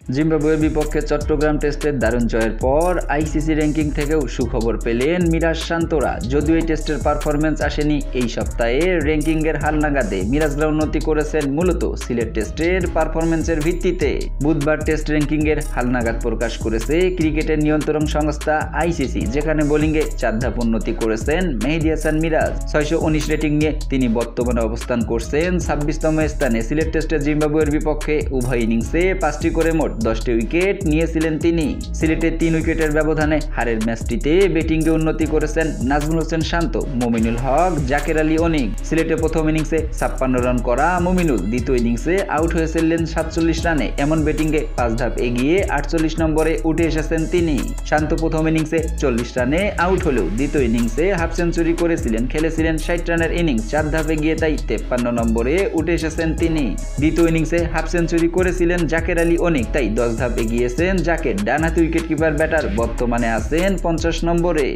জিম্বাবুয়ের বিপক্ষে চট্টগ্রাম টেস্টের দারুণ জয়ের পর আইসিসি র্যাঙ্কিং থেকেও সুখবর পেলেন মিরাজ শান্তরা। যদিও এই টেস্টের পারফরমেন্স আসেনি এই সপ্তাহে, র্যাঙ্কিংয়ের হালনাগাদে মিরাজরা উন্নতি করেছেন মূলত সিলেট টেস্টের পারফরমেন্সের ভিত্তিতে। বুধবার টেস্ট র্যাঙ্কিংয়ের হালনাগাদ প্রকাশ করেছে ক্রিকেটের নিয়ন্ত্রণ সংস্থা আইসিসি, যেখানে বোলিংয়ে 4 ধাপ উন্নতি করেছেন মেহেদী হাসান মিরাজ। 619 রেটিং নিয়ে তিনি বর্তমানে অবস্থান করছেন 26তম স্থানে। সিলেট টেস্টে জিম্বাবুয়ের বিপক্ষে উভয় ইনিংসে 5টি করে মোট 10টি উইকেট নিয়েছিলেন তিনি। সিলেটে 3 উইকেটের ব্যবধানে হারের ম্যাচটিতে ব্যাটিংয়ে উন্নতি করেছেন নাজমুল হোসেন শান্ত, মুমিনুল হক, জাকের আলী অনিক। সিলেটে প্রথম ইনিংসে 56 রান করা মুমিনুল দ্বিতীয় ইনিংসে আউট হয়েছিলেন 47 রানে। এমন ব্যাটিংয়ে 5 ধাপ এগিয়ে 48 নম্বরে উঠে এসেছেন তিনি। শান্ত প্রথম ইনিংসে 40 রানে আউট হলেও দ্বিতীয় ইনিংসে হাফ সেঞ্চুরি করেছিলেন, খেলেছিলেন 60 রানের ইনিংস। 4 ধাপে গিয়ে তাই 53 নম্বরে উঠে এসেছেন তিনি। দ্বিতীয় ইনিংসে হাফ সেঞ্চুরি করেছিলেন জাকের আলী অনিক, তাই 10 ধাপ এগিয়েছেন জাকের। ডানহাতি উইকেট কিপার ব্যাটার বর্তমানে আছেন 50 নম্বরে।